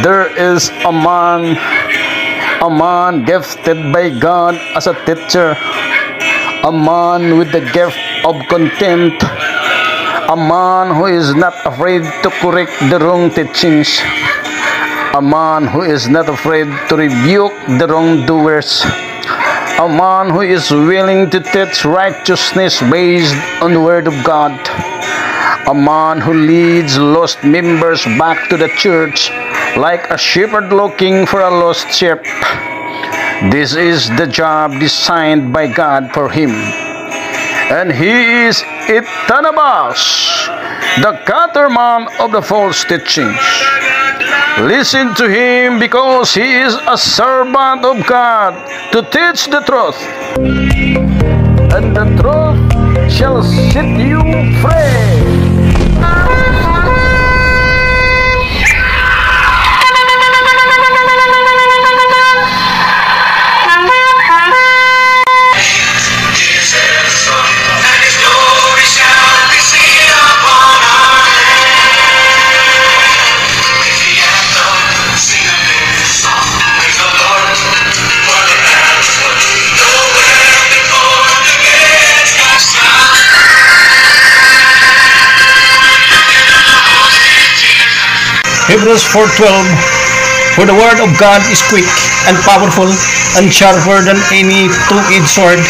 there is a man gifted by God as a teacher, a man with the gift of contempt, a man who is not afraid to correct the wrong teachings, a man who is not afraid to rebuke the wrongdoers, a man who is willing to teach righteousness based on the Word of God, a man who leads lost members back to the church like a shepherd looking for a lost sheep. This is the job designed by God for him. And he is Itanabas, the caterman of the false teachings. Listen to him because he is a servant of God to teach the truth. And the truth shall set you free. Hebrews 4:12. For the word of God is quick and powerful and sharper than any two-edged sword,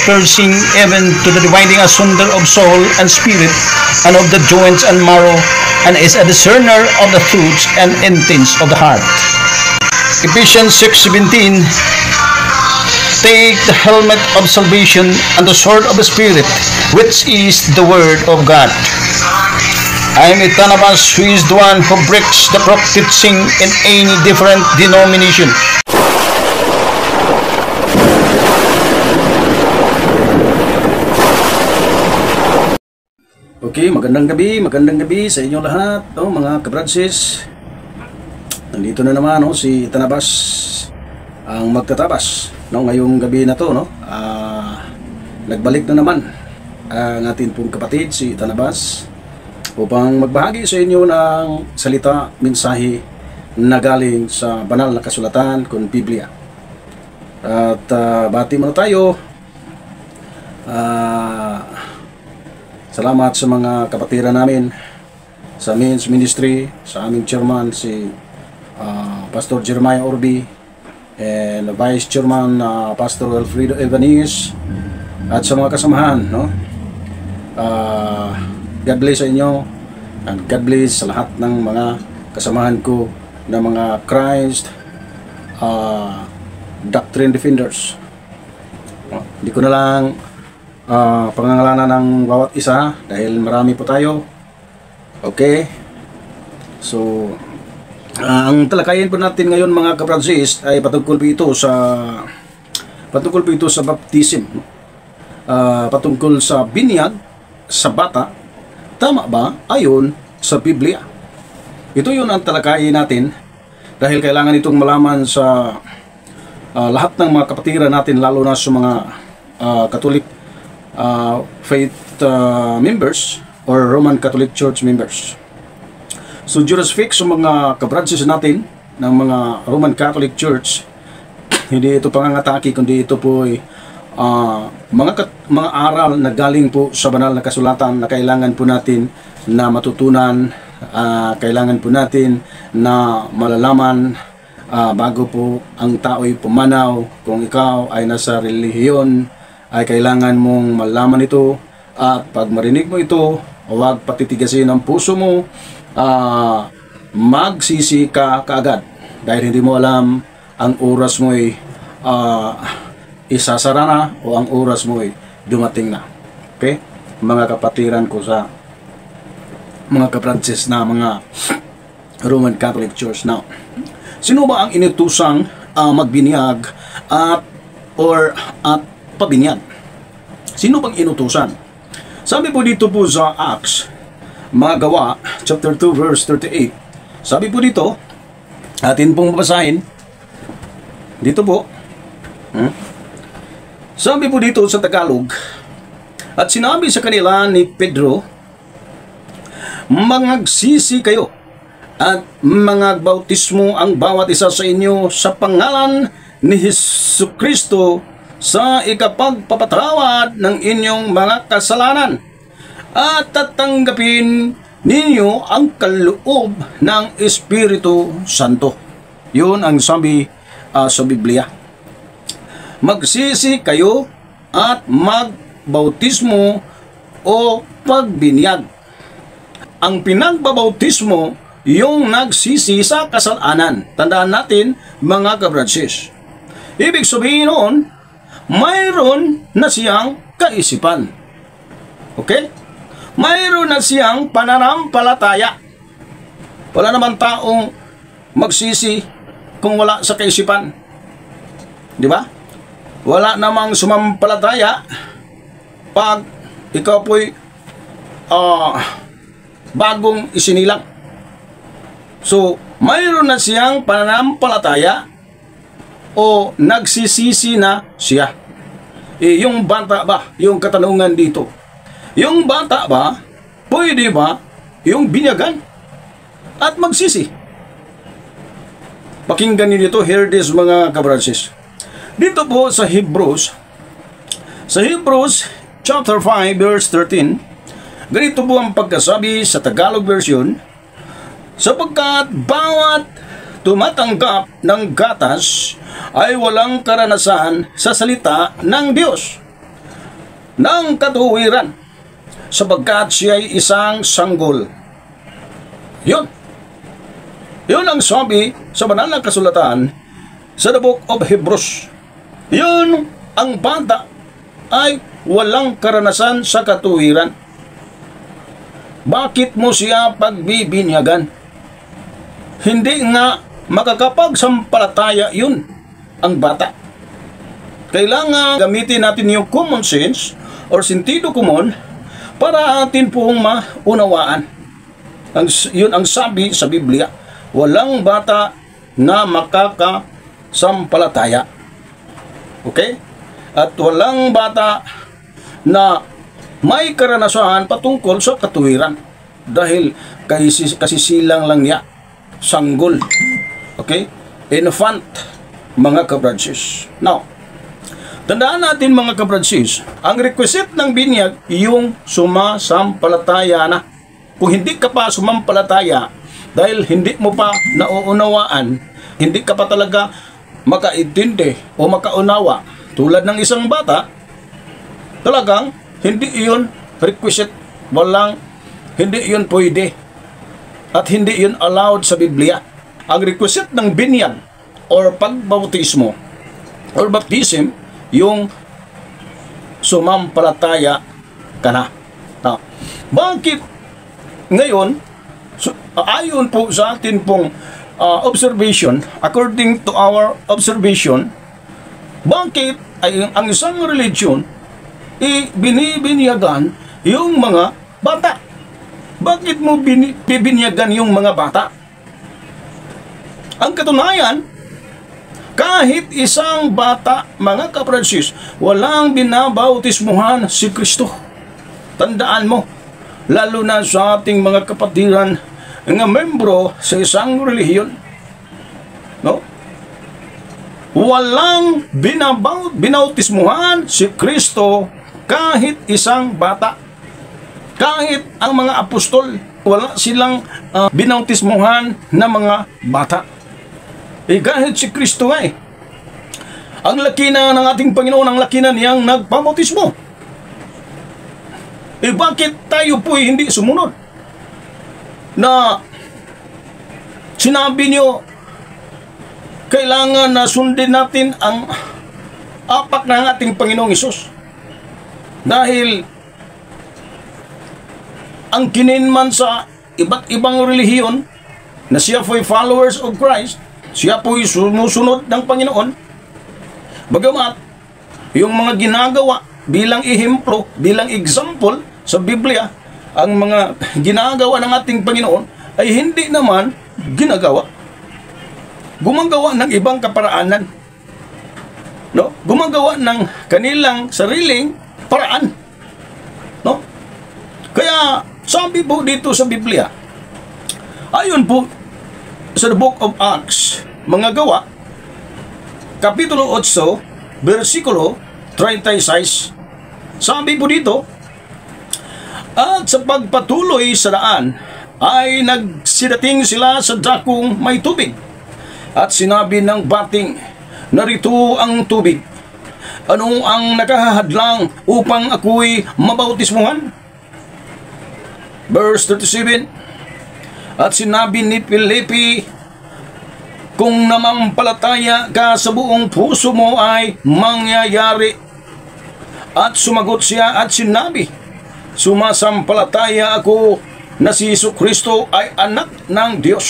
piercing even to the dividing asunder of soul and spirit, and of the joints and marrow, and is a discerner of the thoughts and intents of the heart. Ephesians 6:17. Take the helmet of salvation and the sword of the Spirit, which is the word of God. I am Itanabas, who is the one who breaks the crooked teaching in any different denomination. Okay, magandang gabi sa inyong lahat, mga kabradsis. Nandito na naman si Itanabas, ang magtatabas ngayong gabi na to. Nagbalik na naman ang ating pong kapatid si Itanabas upang magbahagi sa inyo ng salita, mensahe na galing sa banal na kasulatan kung Biblia. At bati muna tayo. Salamat sa mga kapatiran namin sa Men's Ministry, sa aming chairman si Pastor Jeremiah Orbi, and Vice Chairman Pastor Alfredo Evanis, at sa mga kasamahan, God bless sa inyo, and God bless sa lahat ng mga kasamahan ko na mga Christ Doctrine Defenders. Hindi ko na lang pangangalanan ng bawat isa dahil marami po tayo. Okay, so ang talakayin po natin ngayon, mga kapransis, ay patungkol po ito sa baptism, patungkol sa binyag sa bata. Tama ba ayon sa Biblia? Ito yun ang talakayin natin dahil kailangan itong malaman sa lahat ng mga kapatiran natin, lalo na sa mga Catholic faith members or Roman Catholic Church members. So Judas Fix, sa mga kabranches natin ng mga Roman Catholic Church, hindi ito pangangatake, kundi ito po ay mga aral na galing po sa banal na kasulatan na kailangan po natin na matutunan, kailangan po natin na malalaman bago po ang tao'y pumanaw. Kung ikaw ay nasa relihiyon, ay kailangan mong malaman ito, at pag marinig mo ito, huwag patitigasin ang puso mo, magsisi ka kaagad dahil hindi mo alam ang oras mo ay isasara na o ang oras mo ay dumating na. Okay? Mga kapatiran ko sa mga kapranses na mga Roman Catholic Church. Now, sino ba ang inutusang magbinyag at pabinyag? Sino bang inutusan? Sabi po dito po sa Acts, mga Gawa, chapter 2, verse 38. Sabi po dito, atin pong babasahin. Dito po. Sabi po dito sa Tagalog, at sinabi sa kanila ni Pedro, mangagsisi kayo at mga bautismo ang bawat isa sa inyo sa pangalan ni Hesukristo sa ikapagpapatawad ng inyong mga kasalanan, at tatanggapin ninyo ang kaloob ng Espiritu Santo. Yun ang sabi sa Biblia. Magsisi kayo at magbautismo o pagbinyag. Ang pinagbabautismo yung nagsisi sa kasalanan. Tandaan natin, mga kabransis. Ibig sabihin noon, mayroon na siyang kaisipan. Okay? Mayroon na siyang pananampalataya. Wala naman taong magsisi kung wala sa kaisipan. Di ba? Wala namang sumampalataya pag ikaw po'y bagong isinilang. So, mayroon na siyang pananampalataya o nagsisisi na siya. Yung bata ba, yung katanungan dito, yung bata ba, pwede ba yung binyagan at magsisi? Pakinggan niyo dito, hear this mga kabransis. Dito po sa Hebrews chapter 5 verse 13, ganito po ang pagkasabi sa Tagalog version: sapagkat bawat tumatanggap ng gatas ay walang karanasan sa salita ng Diyos ng katuwiran, sapagkat siya ay isang sanggol. Yun ang sabi sa banal na kasulatan sa The Book of Hebrews. Yun ang bata ay walang karanasan sa katuwiran. Bakit mo siya pagbibinyagan? Hindi nga makakapagsampalataya yun ang bata. Kailangan gamitin natin yung common sense or sentido komon para atin pong maunawaan. Yun ang sabi sa Biblia. Walang bata na makakasampalataya. Okay? At walang bata na may karanasan patungkol sa katuwiran. Dahil kasisilang lang niya. Sanggol. Okay? Infant, mga kabransis. Now, tandaan natin mga kabransis, ang requisite ng binyag, yung sumasampalataya na. Kung hindi ka pa sumampalataya, dahil hindi mo pa nauunawaan, hindi ka pa talaga makaintindi o makaunawa, tulad ng isang bata, talagang hindi iyon requisite, hindi iyon pwede, at hindi iyon allowed sa Biblia. Ang requisite ng binyag or pagbautismo or baptism, yung sumampalataya ka na. Now, bakit ngayon, ayon po sa atin pong observation, according to our observation, bakit ay ang isang religion binibinyagan yung mga bata? Bakit mo bibinyagan yung mga bata? Ang katunayan, kahit isang bata, mga kapransis, walang binabautismuhan si Kristo. Tandaan mo, lalo na sa ating mga kapatiran nga membro sa isang relihiyon, no? Walang binautismuhan si Kristo kahit isang bata. Kahit ang mga apostol, wala silang binautismuhan na mga bata. Kahit si Kristo nga ang laki na ng ating Panginoon, ang laki na niyang nagpabautismo. Bakit tayo po hindi sumunod? Na sinabi niyo, kailangan na sundin natin ang apak ng ating Panginoong Hesus. Dahil ang kininman sa iba't ibang relihiyon na siya po'y followers of Christ, siya po'y sumusunod ng Panginoon, bagamat yung mga ginagawa bilang ehemplo, bilang example sa Biblia, ang mga ginagawa ng ating Panginoon ay hindi naman ginagawa. Gumagawa ng ibang kaparaanan. No? Gumagawa ng kanilang sariling paraan. No? Kaya sabi po dito sa Biblia, ayon po sa the book of Acts, mga gawa, Kapitulo 8, versikulo 36, sabi po dito, at sa pagpatuloy sa daan, ay nagsidating sila sa dakong may tubig. At sinabi ng bating, narito ang tubig. Ano ang nakahadlang upang ako'y mabautismuhan? Verse 37, at sinabi ni Filipe, kung namampalataya ka sa buong puso mo ay mangyayari. At sumagot siya at sinabi, sumasampalataya ako na si Jesucristo ay anak ng Diyos.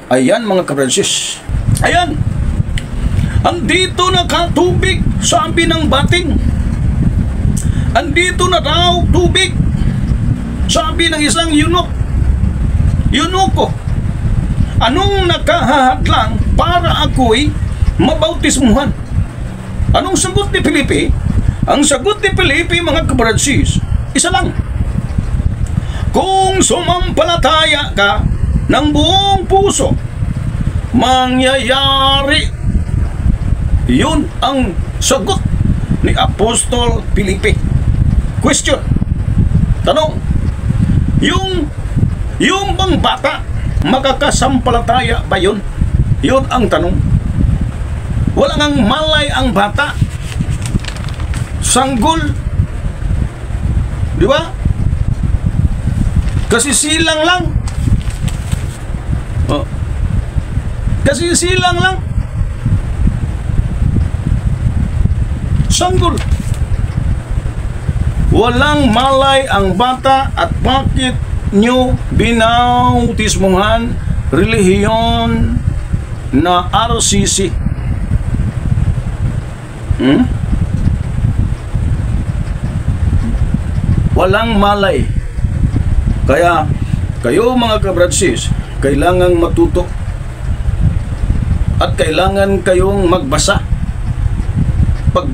Ayan mga ka-Francis. Ayan. Andito na katubig, sabi ng bating. Andito na daw tubig, sabi ng isang eunuko. Anong nakahahadlang para ako'y mabautismuhan? Anong sagot ni Filipe? Ang sagot ni Filipe, mga ka-Francis, isa lang. Kung sumampalataya ka ng buong puso, mangyayari. Yun ang sagot ni Apostol Filipe. Question. Tanong. Yung bang bata, makakasampalataya ba yun? Yun ang tanong. Wala ngang malay ang bata. Sanggol. Di ba? Kasi silang lang. Oh. Kasi silang lang. Sanggol. Walang malay ang bata at bakit nyo binautismuhan relihiyon na RCC? Walang malay. Kaya kayo mga ka-Francis, kailangang matuto at kailangan kayong magbasa. Pag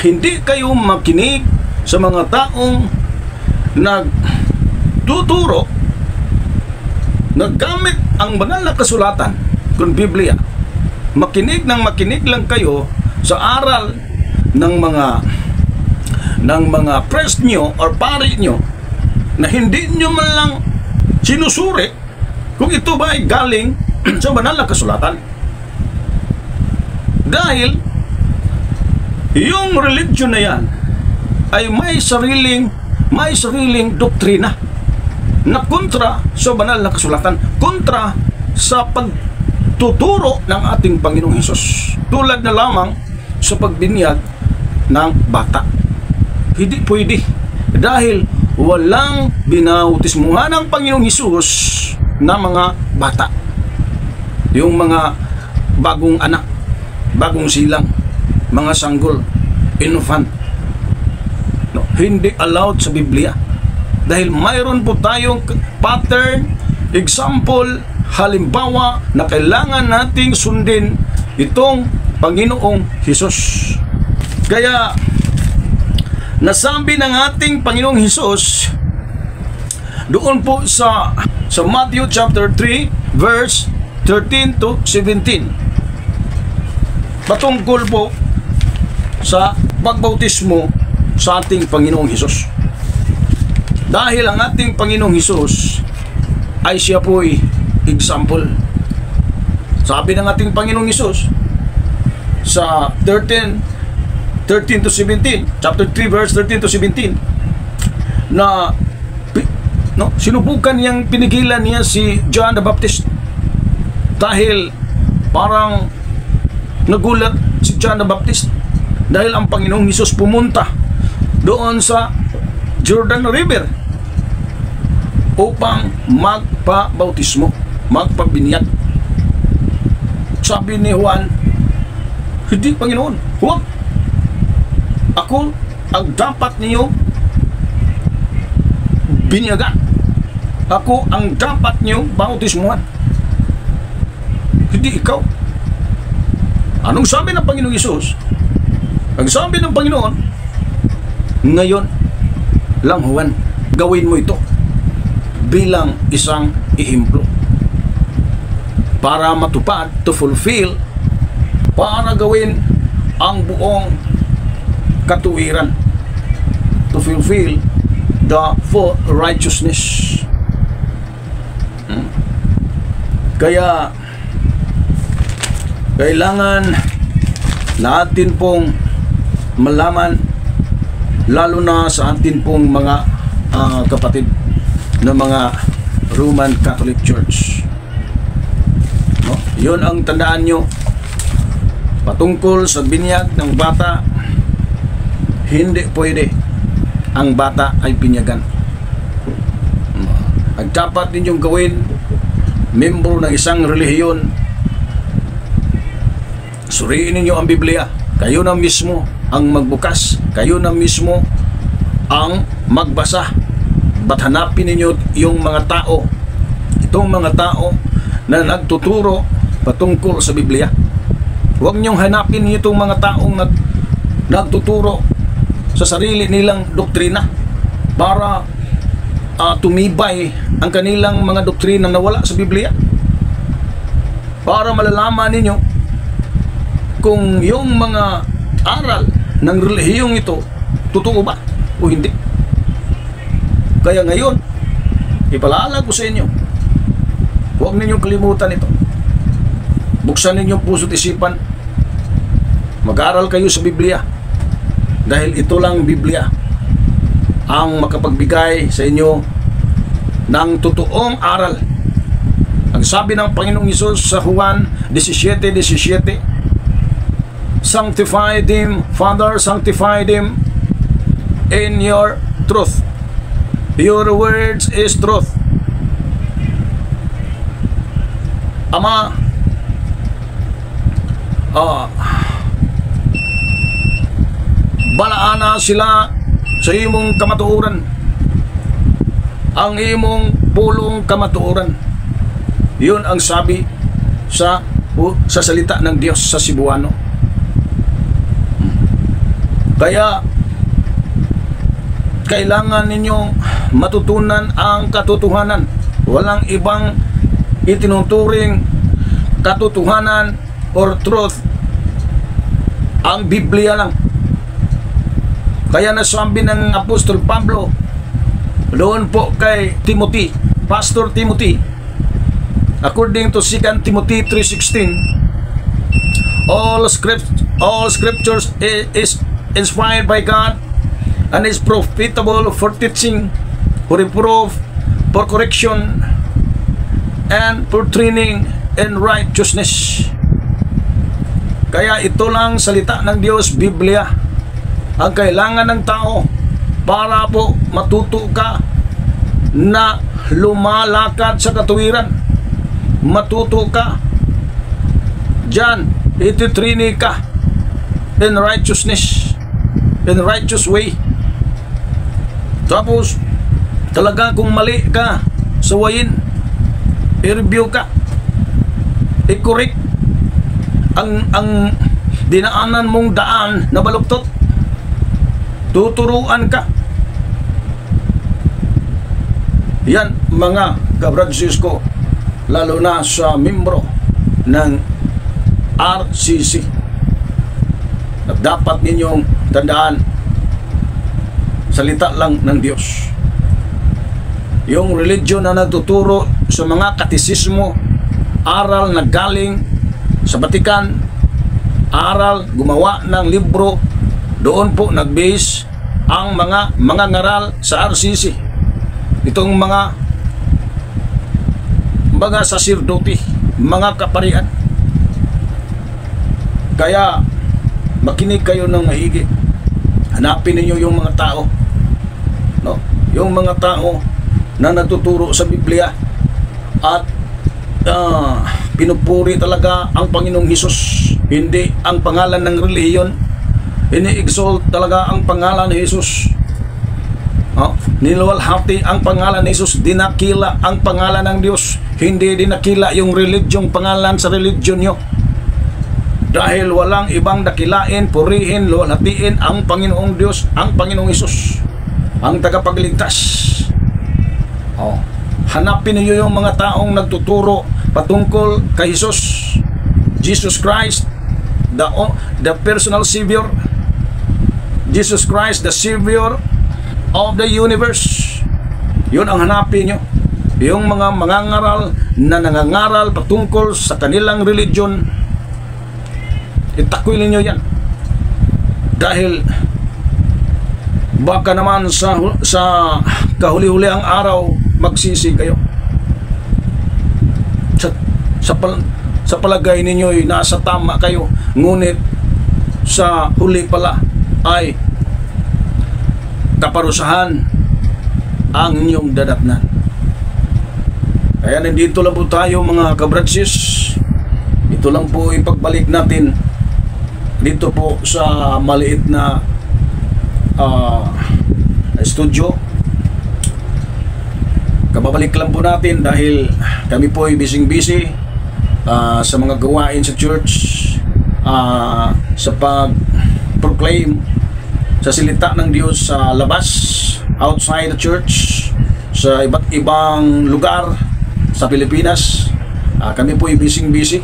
hindi kayo makinig sa mga taong nagtuturo, naggamit ang banal na kasulatan kung Biblia, makinig lang kayo sa aral ng mga priest nyo or pari nyo, na hindi nyo man lang sinusuri kung ito ba ay galing sa banal na kasulatan. Dahil yung religion na yan ay may sariling doktrina na kontra sa banal na kasulatan, kontra sa pagtuturo ng ating Panginoong Hesus, tulad na lamang sa pagbinyag ng bata. Hindi pwede, dahil walang binautismuhan ng Panginoong Hesus na mga bata. Yung mga bagong anak, bagong silang, mga sanggol, infant, no, hindi allowed sa Biblia. Dahil mayroon po tayong pattern, example, halimbawa na kailangan nating sundin itong Panginoong Hesus. Kaya nasabi ng ating Panginoong Hesus doon po sa Matthew chapter 3 verse 13 to 17, patungkol po sa pagbautismo sa ating Panginoong Hesus. Dahil ang ating Panginoong Hesus ay siya po'y example. Sabi ng ating Panginoong Hesus sa 13 to 17, chapter 3 verse 13 to 17, na sinubukan niyang pinigilan niya si John the Baptist dahil parang nagulat si John the Baptist dahil ang Panginoong Hesus pumunta doon sa Jordan River upang magpabautismo, magpabinyag. Sabi ni Juan, hindi, Panginoon, huwag. Ako ang dapat niyo binyagan. Ako ang dapat niyo bautismuhan, hindi ikaw. Anong sabi ng Panginoong Hesus? Ang sabi ng Panginoon, ngayon lang, Juan, gawin mo ito bilang isang ehemplo. para matupad, to fulfill, para gawin ang buong katuwiran, to fulfill the full righteousness. Kaya kailangan natin pong malaman, lalo na sa atin pong mga kapatid ng mga Roman Catholic Church. No? Yun ang tandaan nyo patungkol sa binyag ng bata. Hindi pwede ang bata ay binyagan. Ang dapat ninyong gawin, membro ng isang relihiyon, suriin ninyo ang Biblia. Kayo na mismo ang magbukas, kayo na mismo ang magbasa. Ba't hanapin ninyo yung mga tao, itong mga tao na nagtuturo patungkol sa Biblia. Huwag niyong hanapin itong mga taong nagtuturo sa sarili nilang doktrina para tumibay ang kanilang mga doktrina na wala sa Biblia, para malalaman ninyo kung yung mga aral ng relihiyong ito totoo ba o hindi. Kaya ngayon, ipaalala ko sa inyo, huwag ninyong kalimutan ito. Buksan ninyong puso't isipan, mag-aral kayo sa Biblia, dahil ito lang Biblia ang makapagbigay sa inyo ng totoong aral. Ang sabi ng Panginoong Hesus sa Juan 17:17, sanctify them, Father, sanctify them in your truth. Your words is truth. Ama, balaana sila sa imong kamatuoran, ang imong pulong kamatuoran. Yun ang sabi sa salita ng Diyos sa Cebuano. Kaya kailangan ninyong matutunan ang katotohanan. Walang ibang itinuturing katotohanan or truth, ang Biblia lang. Kaya nasabi ng Apostol Pablo doon po kay Timothy, Pastor Timothy, according to 2 Timothy 3:16, all scriptures is inspired by God and is profitable for teaching, for reproof, for correction, and for training in righteousness. Kaya ito lang salita ng Diyos, Biblia, ang kailangan ng tao para po matuto ka na lumalakad sa katuwiran. Matuto ka diyan, ititraining ka in righteousness, in righteous way. Tapos talaga kung mali ka sa wayin, i-review ka, i-correct ang dinaanan mong daan na baluktot. Tuturuan ka. Yan mga kabradsys ko, lalo na sa membro ng RCC, na dapat ninyong tandaan, salita lang ng Diyos. Yung religion na nagtuturo sa mga katisismo, aral na galing sa Batikan, aral gumawa ng libro, doon po nag-base ang mga ngaral sa RCC. Itong mga saserdote, mga kaparian. Kaya makinig kayo ng maigi. Hanapin niyo yung mga tao, no? Yung mga tao na nagtuturo sa Biblia at pinupuri talaga ang Panginoong Hesus, hindi ang pangalan ng relihiyon. Ini-exalt talaga ang pangalan ni Jesus. Niluwalhati ang pangalan ni Jesus. Dinakila ang pangalan ng Diyos. Hindi dinakila yung religyong pangalan sa religion nyo. Dahil walang ibang dakilain, purihin, luwalhatiin ang Panginoong Diyos, ang Panginoong Jesus, ang tagapagligtas. Hanapin niyo yung mga taong nagtuturo patungkol kay Jesus Christ, the personal Savior, Jesus Christ, the Savior of the universe. Yun ang hanapin nyo. Yung mga mangangaral na nangangaral patungkol sa kanilang religion, itakwilin nyo yan. Dahil baka naman sa kahuli-huli ang araw, magsisi kayo. Sa palagay ninyo nasa tama kayo, ngunit sa huli pala ay kaparusahan ang inyong dadatnan. Kaya nandito lang po tayo mga kabratsis. Ito lang po ipagbalik natin dito po sa maliit na studio. Kababalik lang po natin dahil kami po ay busy sa mga gawain sa church, sa pag-proclaim sa salita ng Diyos sa labas, outside the church, sa iba't ibang lugar sa Pilipinas. Kami po ay busy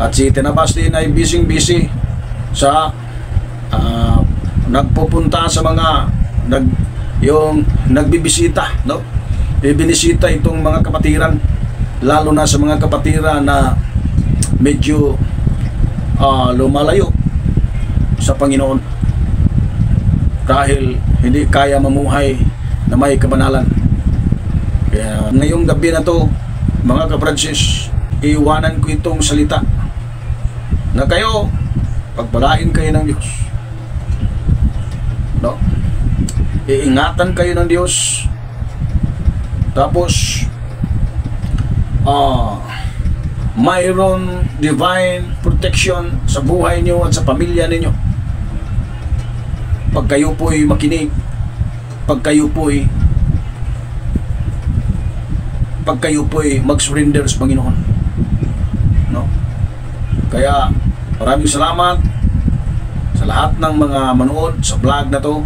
at si Tinabas din ay busy sa nagpupunta sa mga yung nagbibisita, no? Binisita itong mga kapatiran, lalo na sa mga kapatiran na medyo lumalayo sa Panginoon dahil hindi kaya mamuhay na may kabanalan. Kaya ngayong gabi na to mga kabratsis, iiwanan ko itong salita na kayo pagpalain kayo ng Diyos, no? Iingatan kayo ng Diyos. Tapos mayroon divine protection sa buhay niyo at sa pamilya ninyo pag kayo po'y makinig, pag kayo po'y mag-surrender sa Panginoon, no? Kaya maraming salamat sa lahat ng mga manood sa vlog na to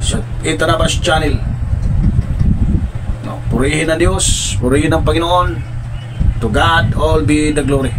sa Itanabas Channel. Purihin ang Diyos, purihin ang Panginoon. To God all be the glory.